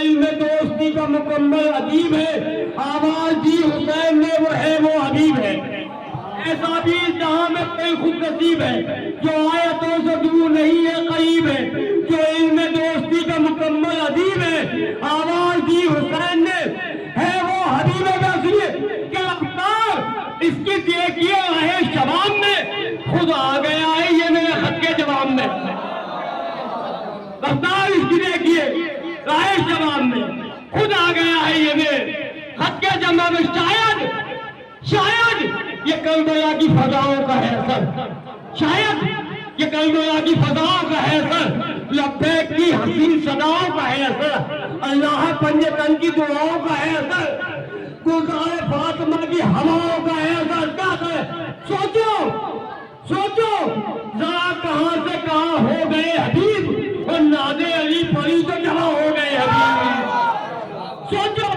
इल्म दोस्ती का मुकम्मल अदीब है। आवाज दी हुसैन ने, वो है वो हबीब है। ऐसा भी जहां में कोई खुद नसीब है जो आयतों से दूर नहीं है, करीब है। जो इल्म दोस्ती का मुकम्मल अदीब है, आवाज दी हुसैन ने, है वो हबीब है। वैसे क्या अफ्तार इसकी देखिए रहे शबाब में, खुद आ गया है ये मेरे खत के जवाब में। रफ्तार इसकी देखिए राय शबाब में, खुद आ गया है ये मेरे खत के जवाब में। शायद ये कलबला की फजाओं का है असर, शायद ये कलबला की फजाओं का है असर, लब्बैक की हसीन सदाओं का है असर, अल्लाह पंजे तन की दुआओं का है असर, गुलज़ारे फातिमा की हवाओं का है असर। क्या करे सोचो जरा कहां से कहां हो गए हबीब, और नादे अली परी तो जहां हो गए हबीब। सोचो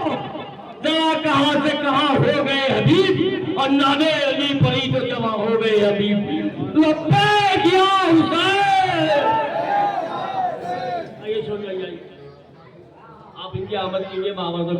जरा कहां से कहां हो गए हबीब, और नादे अली परी तो जहां हो गए हबीब। लब्बैक या हुसैन। आइए सुन आइए, आप इनकी आमद कीजिए मोहम्मद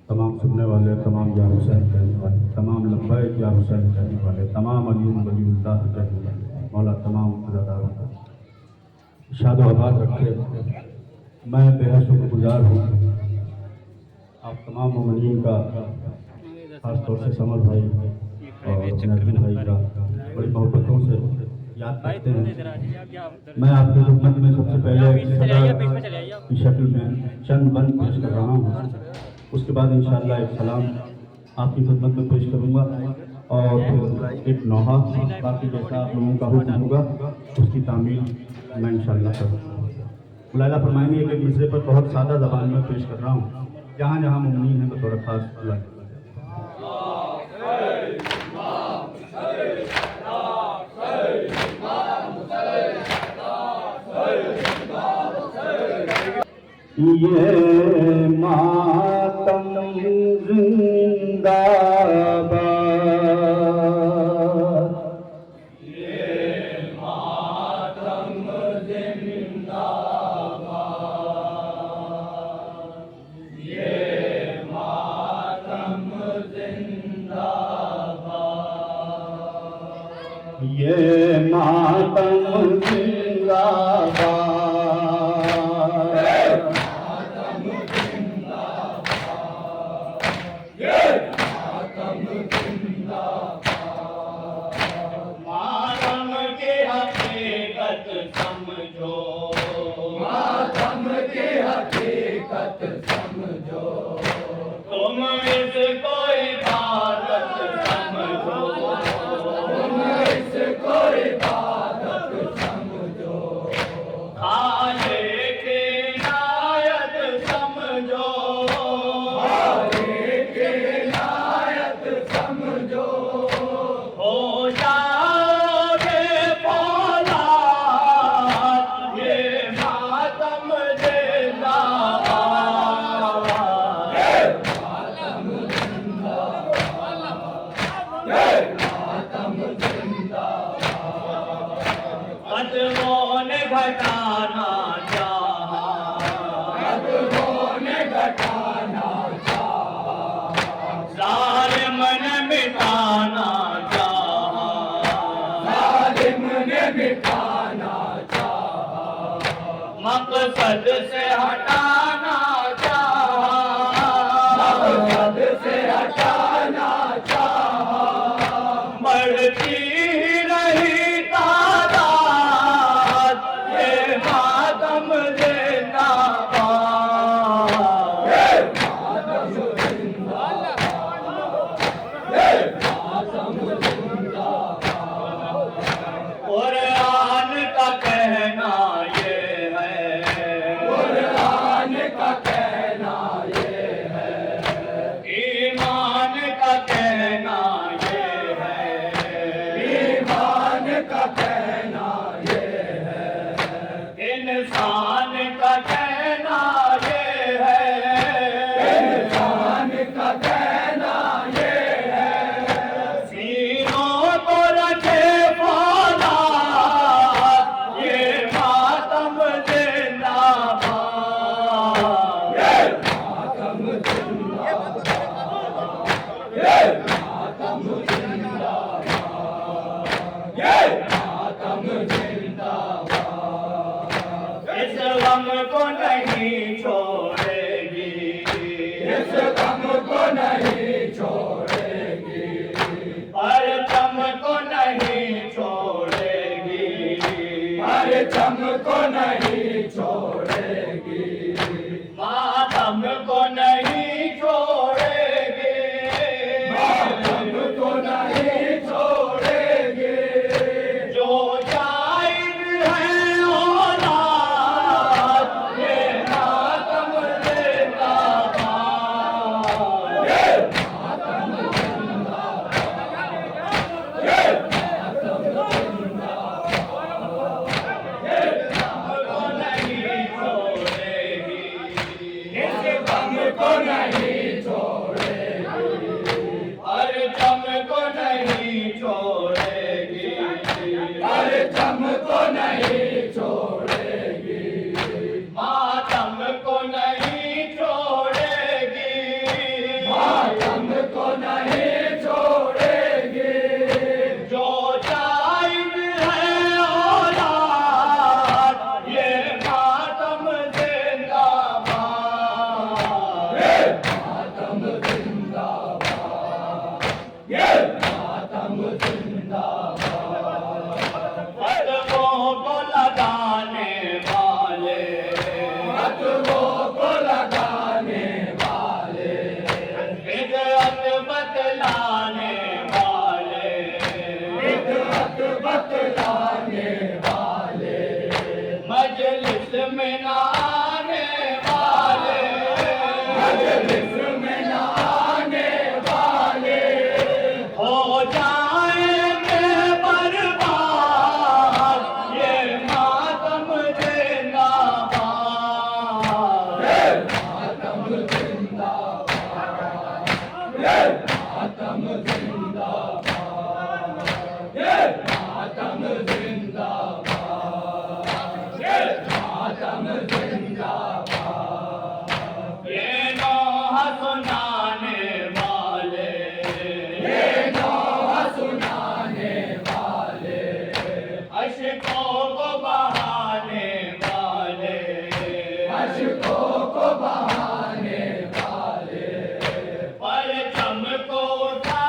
तमाम सुनने वाले, तमाम या हुसैन कहने वाले, तमाम लब्बैक या हुसैन कहने वाले, तमाम अलीम वलीउल्लाह कहने वाले, मौला तमाम अज़ादारों को शाद व आबाद रखे। मैं बेहद शुक्रगुजार हूँ आप तमाम मोमिनीन का, खास तौर से समर भाई और नजमी भाई का बड़ी मोहब्बतों से याद करते हैं। मैं आपकी खिदमत में सबसे पहले सदर की शक्ल में चंद बंद पेश कर रहा हूँ, उसके बाद इंशाअल्लाह एक सलाम आपकी खिदमत में पेश करूँगा और फिर एक नौहा, बाकी जैसा आप लोगों का हुक्म होगा उसकी तामील मैं इंशाअल्लाह करूँगा। मुलाहिज़ा फरमाएंगे कि मिसरे पर बहुत सादा ज़बान में पेश कर रहा हूँ, जहाँ जहाँ मुमनीन है तो थोड़ा खास ये मातम जिंदाबाद, ये मातम जिंदाबाद, ये मातम जिंदाबाद, ये मातम जिंदाबाद। तुम इसको इबादत समझो, खालिक इनायत समझो, हो जाओगे फौलाद ये मातम कदमों ने घटाना चाहा, जालिम ने मिटाना चाहा, मकसद से हटाना चाहा, बढ़ती रही तादाद ये मातम कुरान का कहना ये है, ईमान का कहना ये है, इंसान का कहना ये है, सीनों को रखे फौलाद ये मातम जिंदाबाद। इस गम को नहीं छोड़ेगी, परचम को नहीं छोड़ेगी, मातम को नहीं छोड़ेगी, जो जायज है औलाद ये मातम जिंदाबाद। को नहीं छोड़ेगी, परचम को नहीं छोड़ेगी, मातम को नहीं छोड़ेगी, जो जायज है औलाद ये मातम जिंदाबाद। कदमों को लगाने वाले, बिदअत बतलाने वाले, मजलिस में ना आने वाले, हो जाएंगे बर्बाद ये मातम जिंदाबाद। ये नौह सुनाने वाले, अश्कों को बहाने वाले, परचम को उठा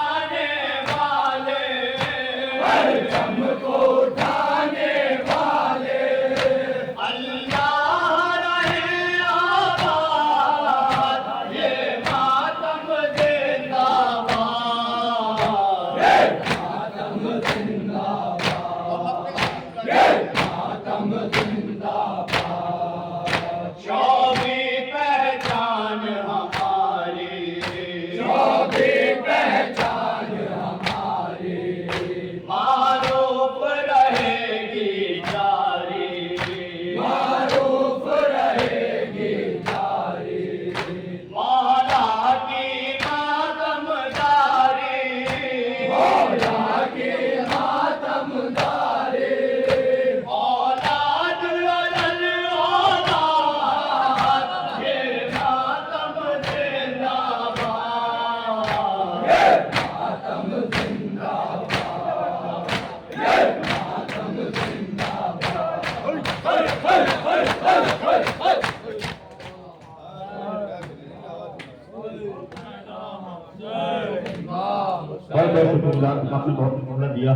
बहुत बहुत शुक्रगुजार, आपने बहुत मोहलत दिया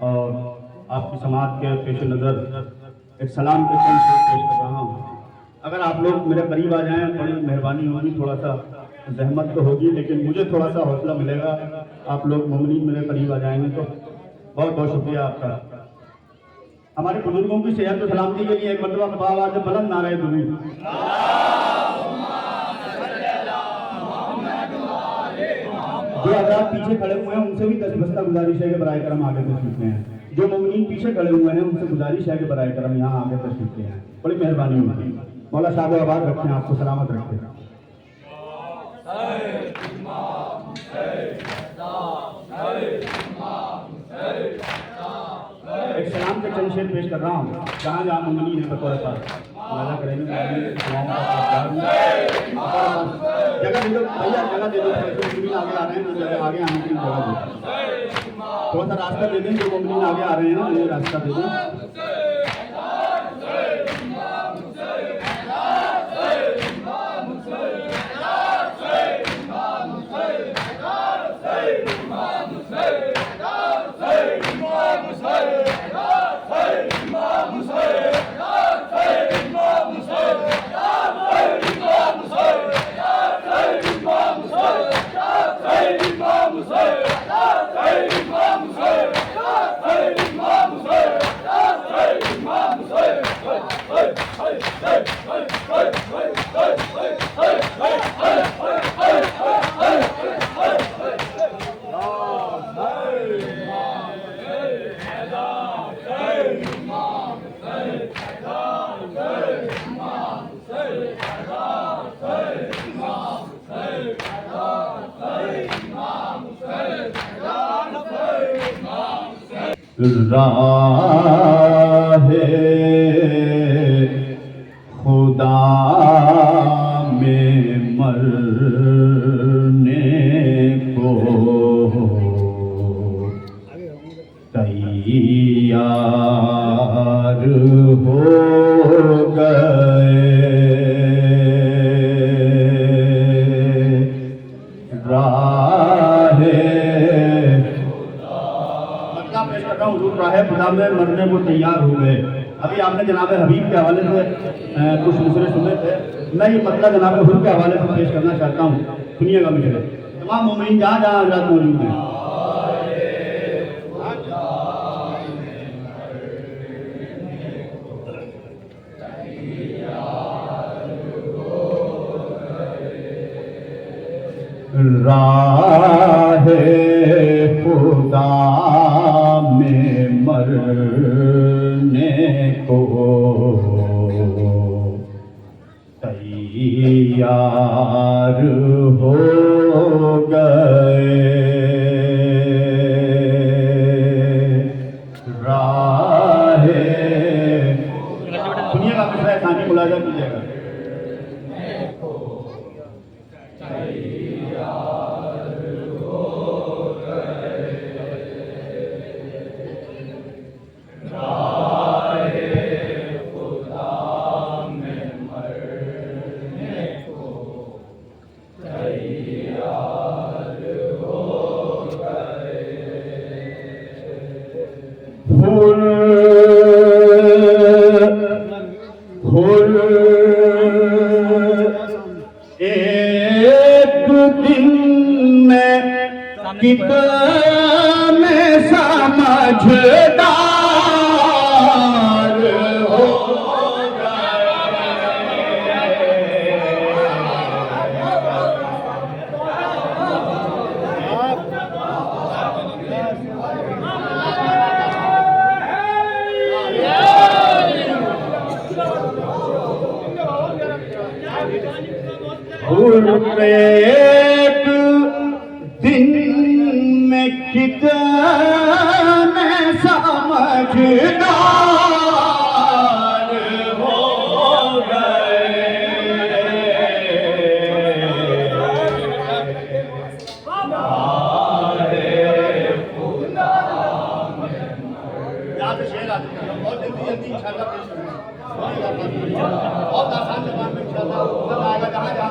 और आपकी समाज के पेश नज़र एक सलाम के चंद शेर पेश कर रहा हूँ। अगर आप लोग मेरे करीब आ जाएं बड़ी मेहरबानी होगी, थोड़ा सा जहमत तो होगी लेकिन मुझे थोड़ा सा हौसला मिलेगा। आप लोग मोमिनीन मेरे करीब आ जाएंगे तो बहुत बहुत शुक्रिया आपका। हमारे बुजुर्गों की सेहत और सलामती के लिए एक मरतबा आवाज़ बुलंद नारे दुरूद। जो हज़रात पीछे खड़े हुए हैं उनसे भी दस्ता गुजारिश है कि बराए करम आगे तशरीफ ले हैं। जो मोमिनीन पीछे खड़े हुए हैं उनसे गुजारिश है कि बराए करम यहाँ आगे तशरीफ ले हैं। बड़ी मेहरबानी होगी। मौला शाद आबाद रखें, आपको सलामत रखें। एक सलाम के चंद शेर पेश कर रहा हूँ। जहाँ जहाँ मोमिनीन है बतौर पर वादा करेंगे जगह दे दो भैया, जगह दे दो। मोमिनीन आगे आ रहे हैं तो जगह आगे आने की जगह दो, थोड़ा सा रास्ता दे दें। जो मोमिनीन आगे आ रहे हैं मुझे रास्ता दे दें। राहे खुदा में मरने को तैयार हो गए। राहे खुदा में मरने को तैयार हो गए। अभी आपने जनाब हबीब के हवाले से कुछ मिसरे सुने थे। मैं ये मतलब जनाब हुर के हवाले से पेश करना चाहता हूँ। सुनिएगा मिसरे। तमाम मोमिनीन जहाँ जहाँ हज़रात मौजूद हैं। राहे खुदा में मरने को तैयार हो गए। राहे सुनिएगा मिसरा सानी मुलाजा कीजिएगा। एक दिन में कितने समझदार हो एक दिन में कितने समझदार हो गए। यहाँ से शेर आते हैं बहुत जल्दी जल्दी इंशाल्लाह पेश करेंगे। बहुत आसान जबान में इंशाल्लाह सब आएगा जहाँ जहाँ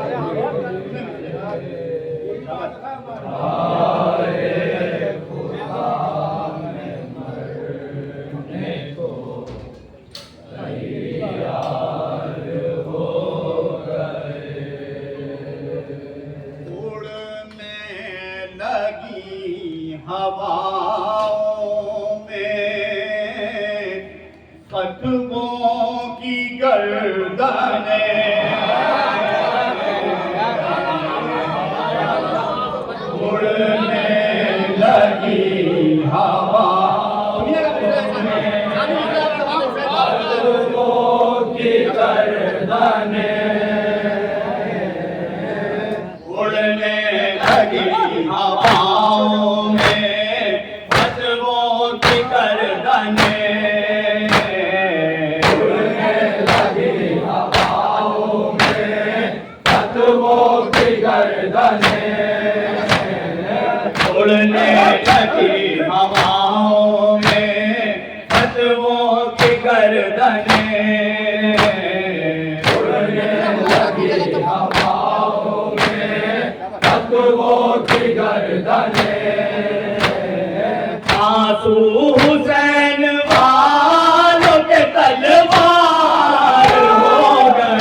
उड़ने लगी हवाओं में फतवों की गर्दने, उड़ने लगी हवाओं में फतवों की गर्दने, आंसू हुसैन वालों के तलवार हो गए।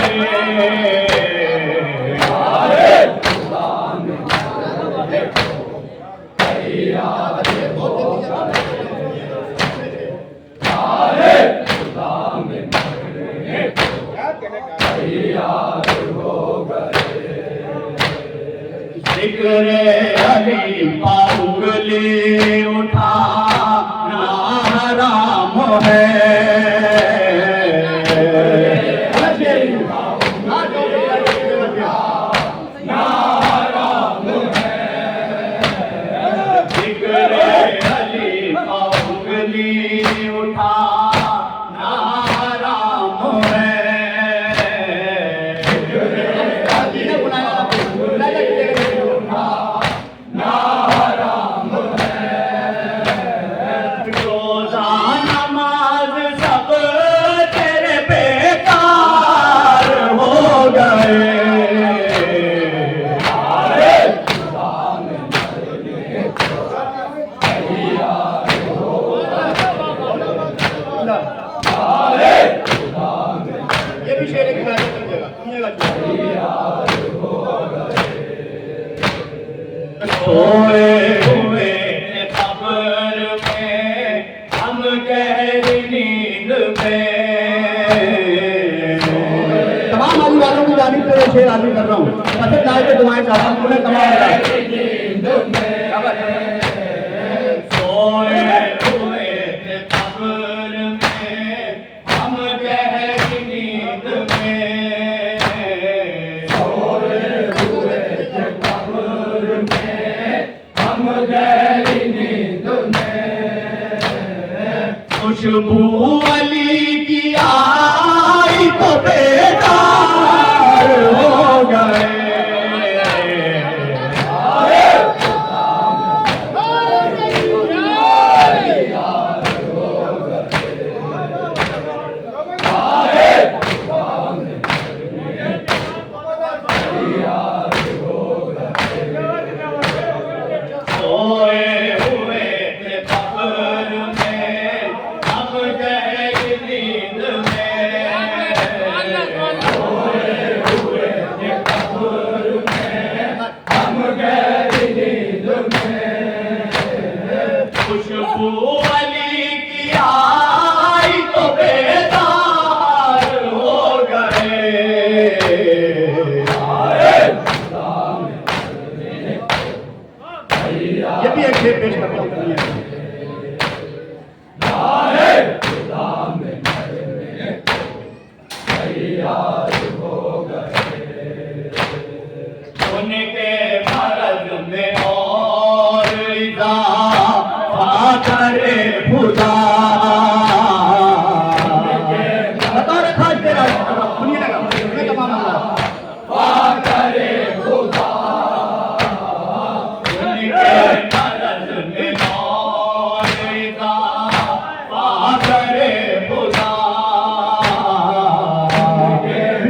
जिक्रे अली पाउंगली उठा ना हराम है, जिक्रे अली पाउंगली उठा ना हराम है, रोजा नमाज सब तेरे बेकार हो गए। ये भी शेर की बात कीजिएगा, सोए हुए खबर में हम गहरी नींद में, तमाम आदमी वालों की जानिब से शेर हाजिर कर रहा हूँ। पसंद आए तो दुआएं चाहता हूँ उन्हें तमाम सोए हुए खबर में हम गहरी नींद में, सोए हुए खबर में हम गहरी नींद में, खुशबू अली की आई तो बेदार हो गए। सोए हुए खबर में हम गहरी नींद में, सोए हुए खबर में हम गहरी नींद में, खुशबू अली की आई तो बेदार हो गए। ये भी एक शेर पेश करता हूँ। उनके मरद में और इज़ाफ़ा करे खुदा, बता रखा है तेरा सुनिए लगा मैं तमाम करे खुदा, उनके मरद में और इज़ाफ़ा करे खुदा,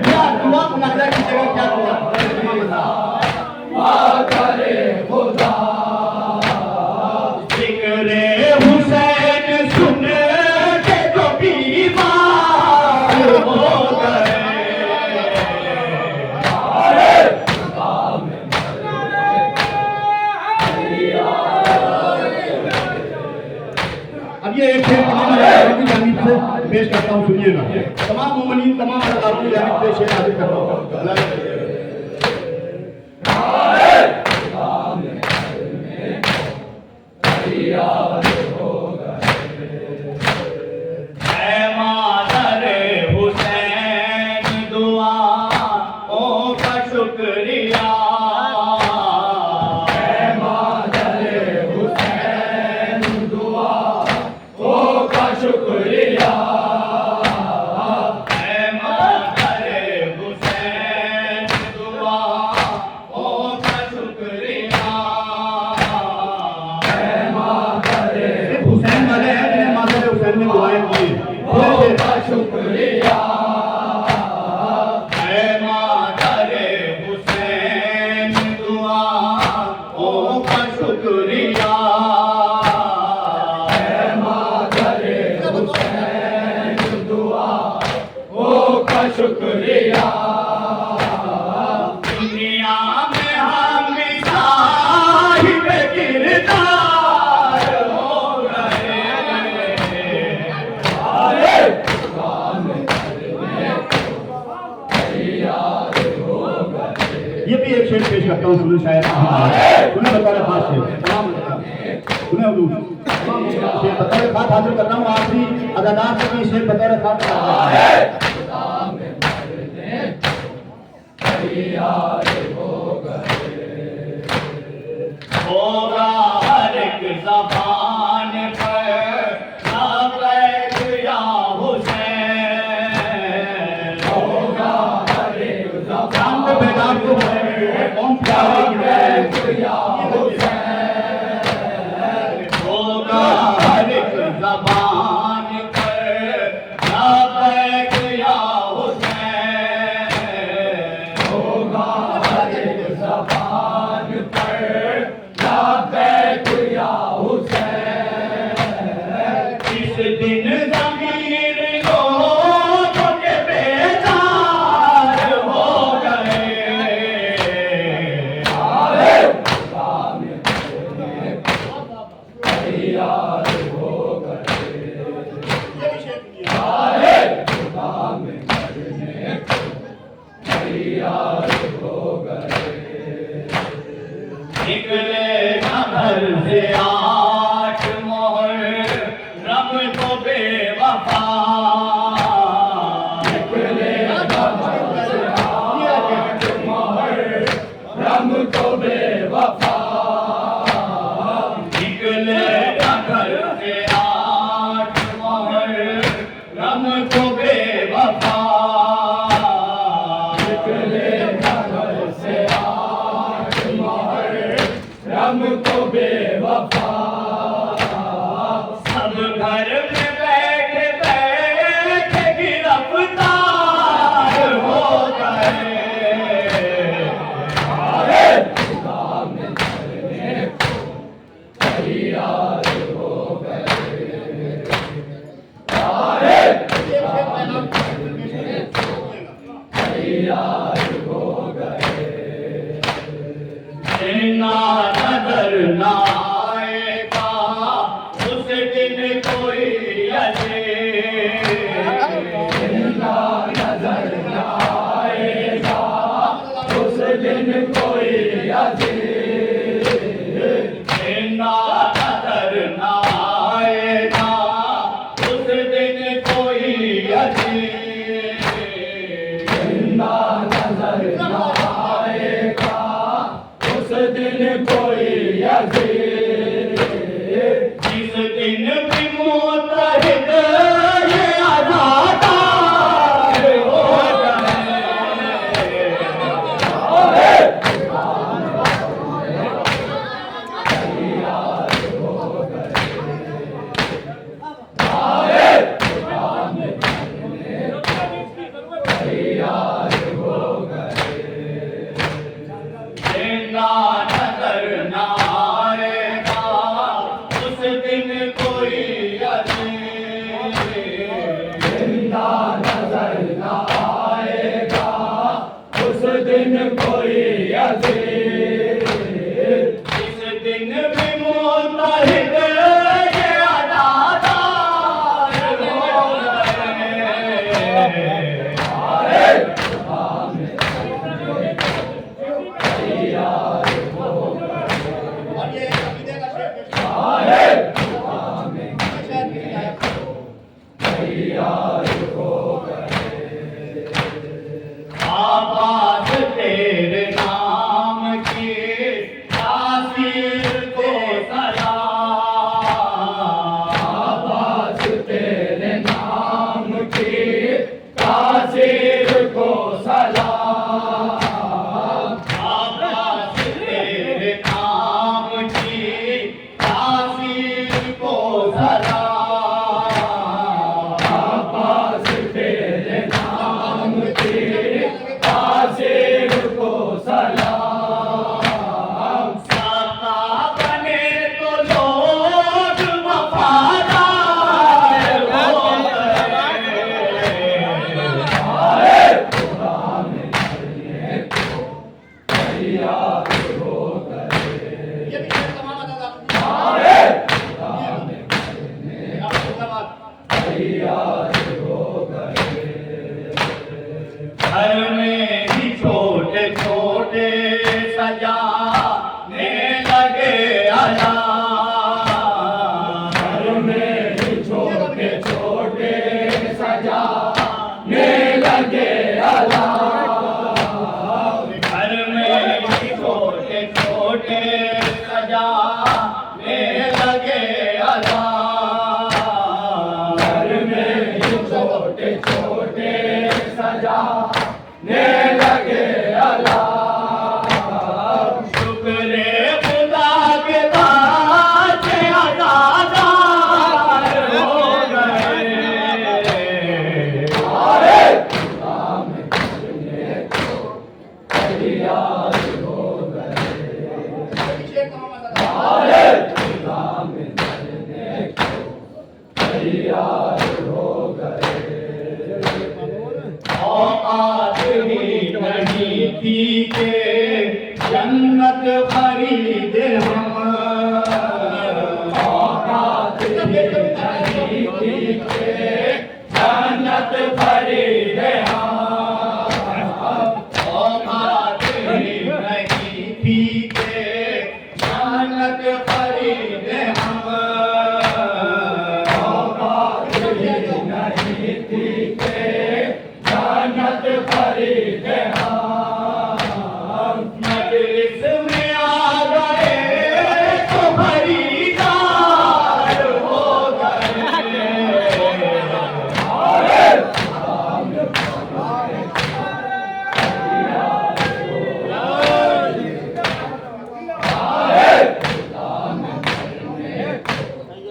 क्या दुआ मुनाजा की जगह क्या दुआ करे खुदा, जिक्रे हुसैन सुन के जो बीमार हो गए। अब ये एक शेर तमाम अल्लाह की जानिब से पेश करता हूँ, सुनिएगा। तमाम मोमिनीन तमाम अल्लाह की जानिब से शेर हाजिर करता हूँ। ऐ मादर हुसैन दुआओं का शुक्रिया, ऐ मादर हुसैन दुआओं का शुक्रिया, ऐ मादर हुसैन दुआओं का शुक्रिया, ये भी एक शेर पेश करता हूँ सुनो शायद उन्हें बता रहे खास शेर तमाम उन्हें शेर बता रहे खास हाजिर कर रहा हूँ आखिरी अदादार से मैं शेर बता रहे खास होगा हर एक ज़बान पर लाबैक या हुसैन। होगा हर एक ज़बान पर लाबैक या हुसैन। होगा हर एक ज़बान पर लाबैक या हुसैन। होगा हर एक ज़बान पर लाबैक या हुसैन। इस दिन ज़मीर लोगों के बेदार हो गए। तैयार हो गए। तैयार हो गए। निकले घर से 8 मुहर्रम को बेवफा। निकले घर से 8 मुहर्रम को बेवफा। निकले घर से 8 मुहर्रम को बेवफा। निकले घर से 8 मुहर्रम को बेवफा। सब घर में बैठे बैठे गिरफ्तार हो गए। तैयार हो तैयार हो गए। जिन्ना नजर ना आएगा उस दिन कोई अजीब। जिन्ना नजर ना आएगा उस दिन कोई अजीब। जिन्ना नजर ना आएगा उस दिन कोई अजीब। जिन्ना नजर ना आएगा उस दिन कोई अजीब। जिस दिन भी मुत्तहिद ये आज़ादार हो तैयार हो गए। जिन्ना नजर ना आएगा उस दिन कोई अजीब। जिन्ना नजर ना आएगा उस दिन कोई अजीब। जिस दिन भी मुत्तहिद ये आज़ादार हो गए। आवाज़ तेरे नाम की तासीर को सलाम। आवाज़ तेरे नाम की तासीर को सलाम। आवाज़ तेरे नाम की तासीर को सलाम। आवाज़ तेरे नाम की तासीर को सलाम। साका बने तो लोग वफादार हो घर में भी छोटे छोटे जन्नत खरीदे हम औकात नहीं थी के जन्नत खरीदे हम औकात नहीं थी के जन्नत खरीदे हम औकात नहीं थी के जन्नत खरीदे हम मजलिस में आ गए तो खरीदार हो गए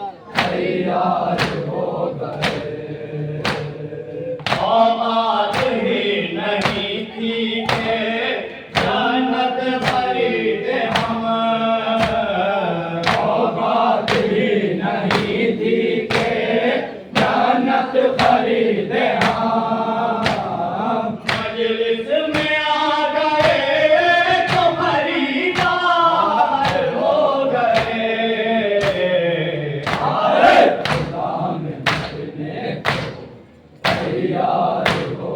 तैयार हो गए औकात ही नहीं थी के जन्नत खरीदे हम औकात ही नहीं थी के जन्नत खरीदे हम मजलिस में आ गए तो खरीदार हो गए तैयार हो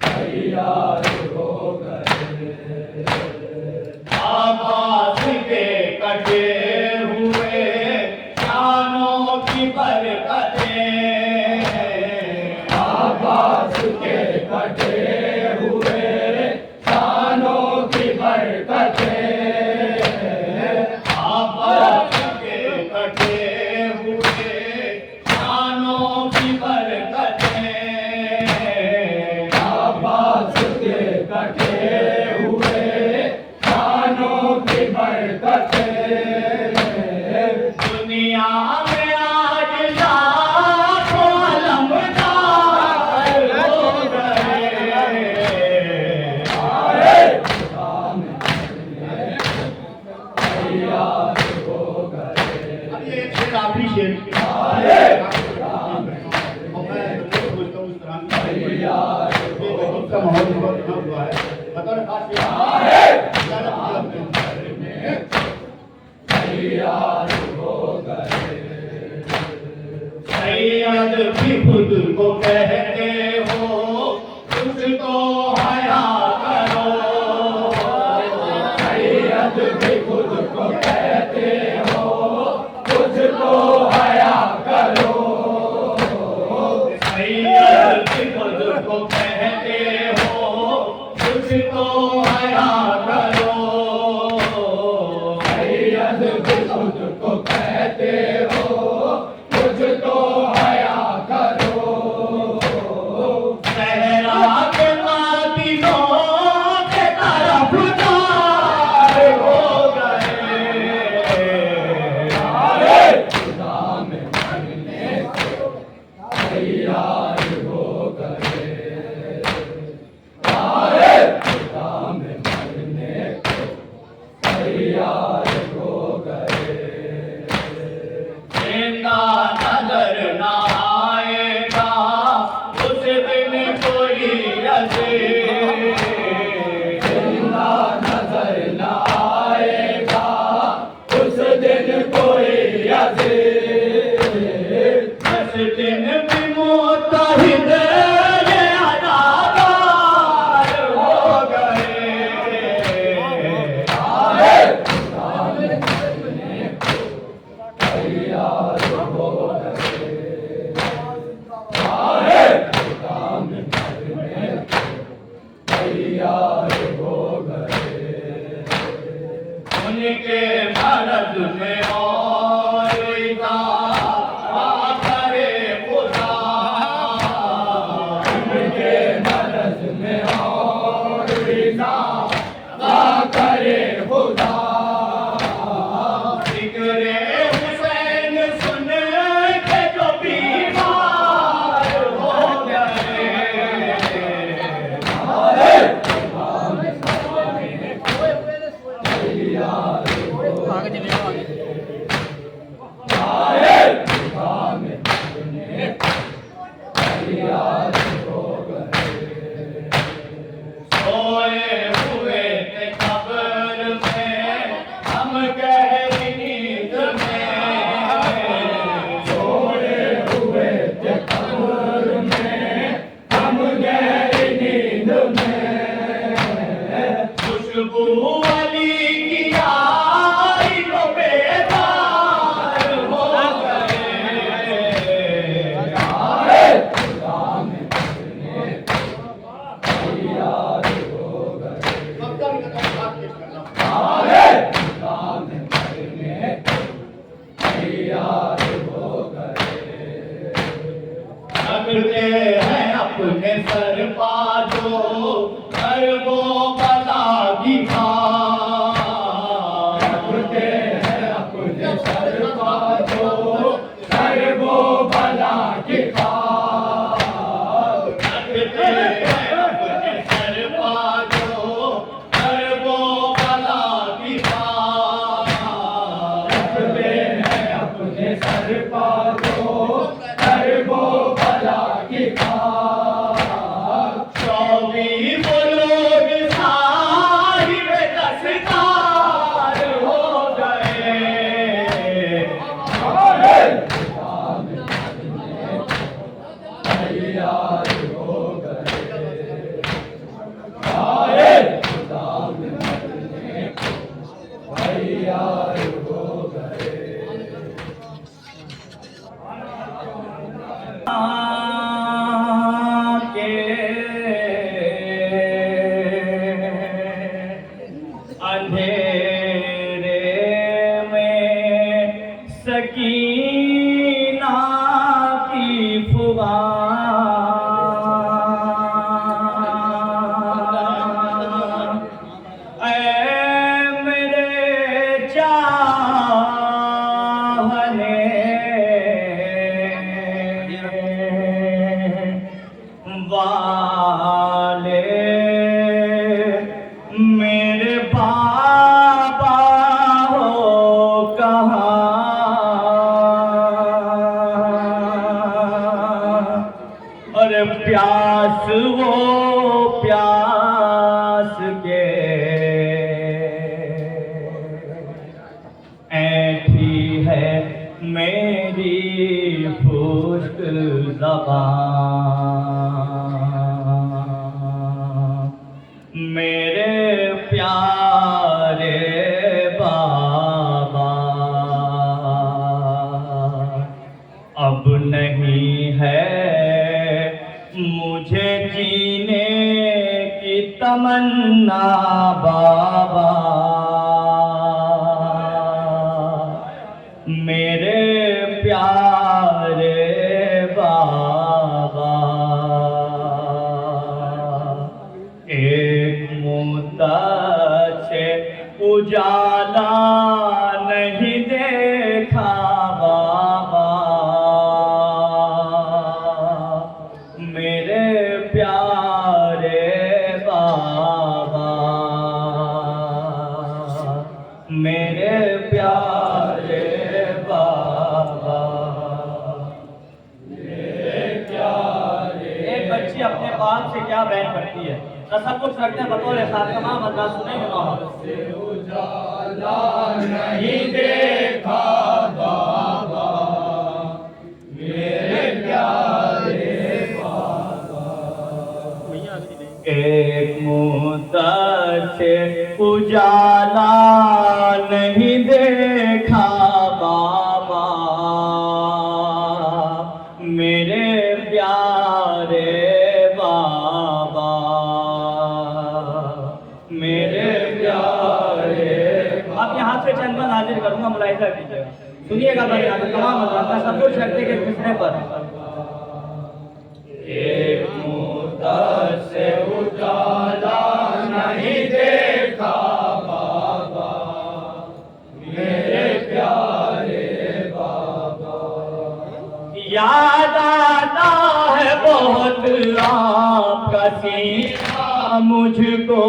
तैयार हो गए आकाश के कटे हुए शानों की बरकतें आकाश के कटे हुए शानों की बरकतें आकाश के कटे हुए शानों की बरकतें आकाश के कटे हुए शानों की बरकतें दुनिया में आज लाखों अलमदार हो गए तैयार हो गए अब ये शेर आखिरी शेर का माहौल बहुत बना हुआ है बतौर खास तैयार हो गए सैयद भी खुद को कहते हो कुछ तो हया करो सैयद भी खुद को कहते हो कुछ तो हया करो सैयद भी खुद को कहते हो कुछ तो हया करो सैयद भी खुद को कहते हो कुछ तो हया करो सहरा के कातिलों के तरफदार हो गए खुदा में मरने को तैयार हो गए खुदा में मरने को तैयार हो गए जिंदा नजर न आएगा उस दिन कोई अज़ीज़ जिंदा नजर न आएगा उस दिन कोई अज़ीज़ उस दिन भी मुत्तहिद ये अज़ादार हो गए तैयार हो तैयार हो गए उनके मदद में और करे खुदा उनके मदद में और करे खुदा जिक्रे हुसैन सुन के जो बीमार हो गए तैयार अपने सर पा जो कर वो बला की खाक रखते हैं अपने सर पा जो कर वो बला की खाक रखते हैं अपने सर पा जो कर वो बला की खाक रखते हैं अपने सर पा जो कर वो बला की खाक 24 वो लोग साहिब दस्तकार हो गए अंधेरे में सकीना की फुगार ऐ मेरे चाहने वाले मेरे बाबा हो कहाँ और प्यास वो प्यास के ऐठी है मेरी खुश्क ज़बान मेरे प्यारे बाबा अब नहीं है मुझे जीने की तमन्ना बाबा मेरे प्यारे बाबा एक मुद्दा से उजाला नहीं देखा बाबा मेरे प्यारे बाबा मेरे प्यारे बाबा एक बच्ची अपने बाप से क्या बयान करती है तसव्वुर करते हैं बतौर खातमा मदरा सुनेंगे से उजाला नहीं देखा बाबा मेरे प्यारे बाबा एक मुद्दा से उजाला नहीं देखा बाबा मेरे प्यारे बाबा मेरे प्यारे आप यहाँ से चंद बंद हाजिर करूंगा मुलाहिजा कीजिएगा सुनिएगा भाई यहाँ तमाम मदरसा सब कुछ शक्ति के किसने पर एक मुद्दा से उजाला नहीं देखा बाबा मेरे प्यारे बाबा याद आता है बहुत आपका सीना मुझको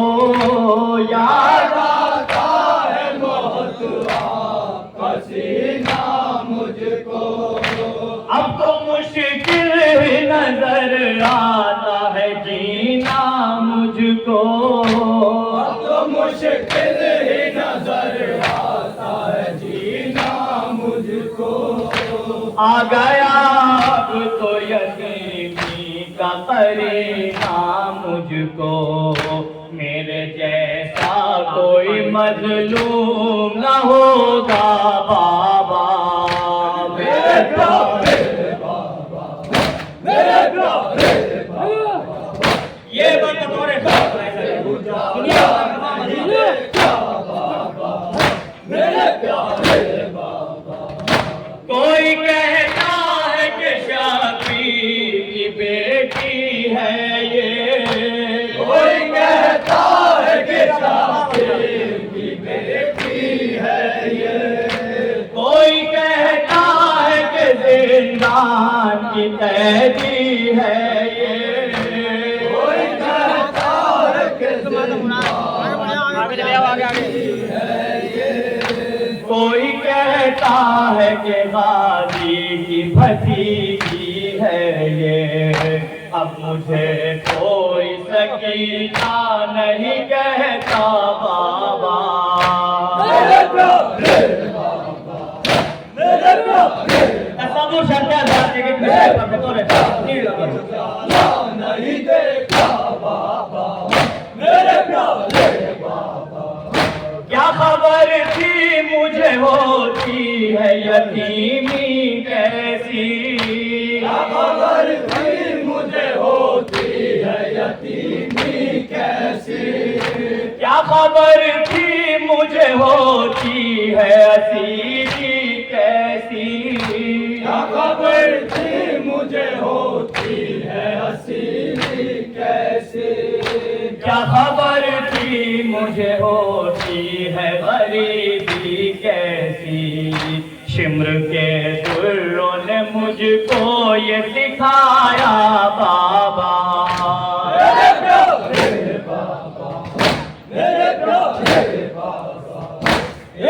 याद आता है बहुत आपका सीना मुझको अब तो मुश्किल ही नजर आता है जीना मुझको अब तो मुश्किल ही नजर आता है जीना मुझको आ गया अब तो यकीनी का करीना मुझको मेरे जैसा कोई मजलूम न होगा बाबा मेरे प्यारे बाबा मेरे प्यारे बाबा ये बात तोरे दुनिया मेरे प्यारे बाबा कोई कहता है कि शाफी की बेटी है ये। कोई कहता है कि शाकिर की बेटी है ये, कोई कहता है कि जिंदान की कैदी है ये, कोई कहता है कि कोई कहता है कि गाजी की भतीजी है ये। अब मुझे कोई सकीना नहीं कहता बाबा। तसव्वुर शर्त जाति के विषय पर बतौर नहीं देखा बाबा मेरे प्यारे बाबा। क्या खबर थी मुझे होती है यतीमी कैसी, क्या खबर थी मुझे होती है यतीमी कैसी, क्या खबर थी मुझे होती है असीरी कैसी, क्या खबर थी मुझे होती है असीरी कैसी, क्या खबर थी मुझे होती है गरीबी कैसी। शिम्र के दुर्रों ने मुझको ये सिखाया बाबा। मेरे प्यारे बाबा, मेरे प्यारे बाबा,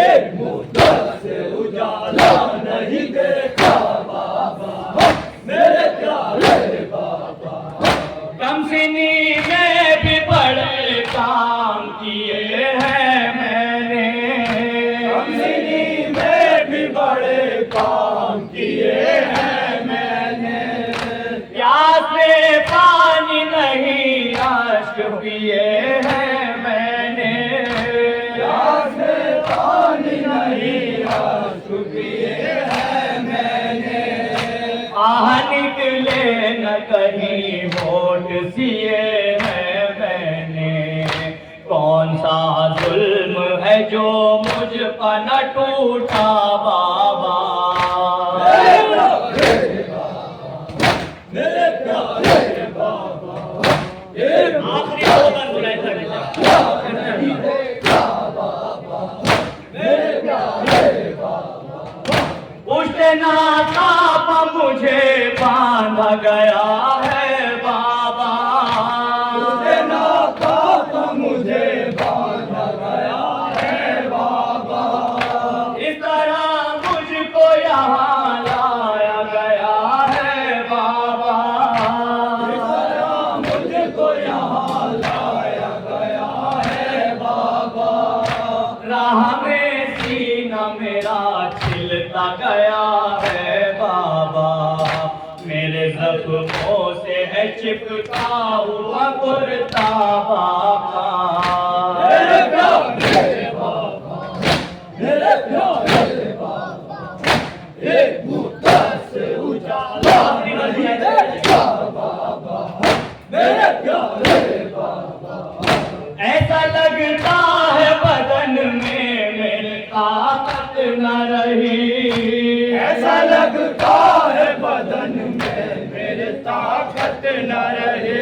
एक मुद्दत से उजाला नहीं देखा बाबा मेरे प्यारे बाबा। कम सिनी में भी बड़े काम किए हैं मैंने, कम सिनी में भी बड़े काम किए हैं मैंने। प्यास में पानी नहीं अश्क पिए हैं मैंने, प्यास में पानी नहीं अश्क पिए हैं मैंने। आह निकले न कहीं होठ सिए हैं मैंने। कौन सा जुल्म है जो मुझ पर न टूटा बाबा। मेरे प्यारे बाबा, आखिरी स्लोगन बुलाए नहीं देखा बाबा मेरे प्यारे बाबा। उठते ना ताप मुझे बांधा गया है बाबा, उठते ना ताप मुझे बांधा गया है बाबा। इस तरह मुझको यहाँ लाया गया है बाबा, इस तरह मुझको यहाँ लाया गया है बाबा। राह में सीना मेरा छिलता गया है बाबा, मेरे जख्मों से है चिपका हुआ कुर्ता बाबा। मेरे प्यारे बाबा, मेरे प्यारे बाबा, एक मुद्दत से उजाला नहीं देखा बाबा मेरे प्यारे बाबा। ऐसा लगता है बदन में मेरी ताकत न रही, ऐसा लगता है बदन में मेरे ताकत न रही।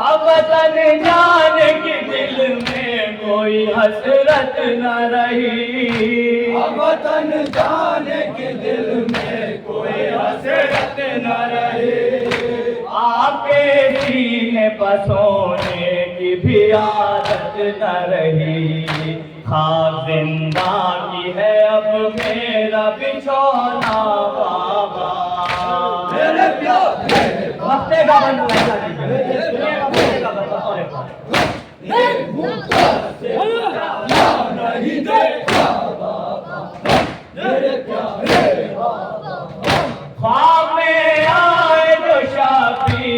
अब वतन जाने की दिल में कोई हसरत न रही, अब वतन जाने के दिल में कोई हसरत न रही। आपके सीने पर सोने की भी आदत न रही। खाक जिंदा की है अब मेरा बिछौना बाबा। मेरे प्यारे वक्ते का बंद नहीं देखा बाबा मेरे प्यारे बाबा। ख्वाब में आए जो शफी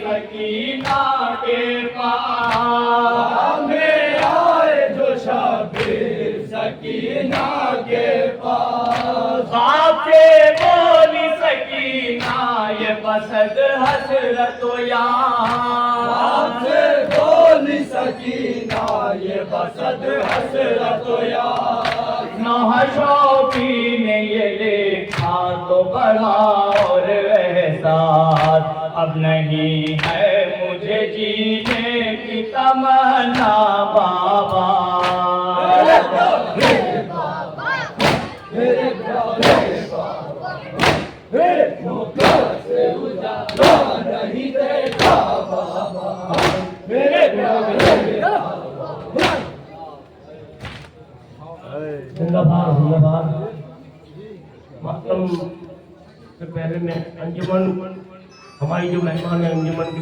सकीना के पास, ख्वाब में आए जो शफी सकीना के पास। ख्वाब से बोली सकीना ये बसद हसरत यार, ख्वाब से बोली सकीना ये बसद हसरत यार। नौहा शौकी ने ये लिखा तो बड़ा और एहसास अब नहीं है मुझे जीने की तमन्ना बाबा। जिंदाबाद जिंदाबाद। मातम से पहले मैं अंजुमन, हमारी जो मेहमान है अंजुमन की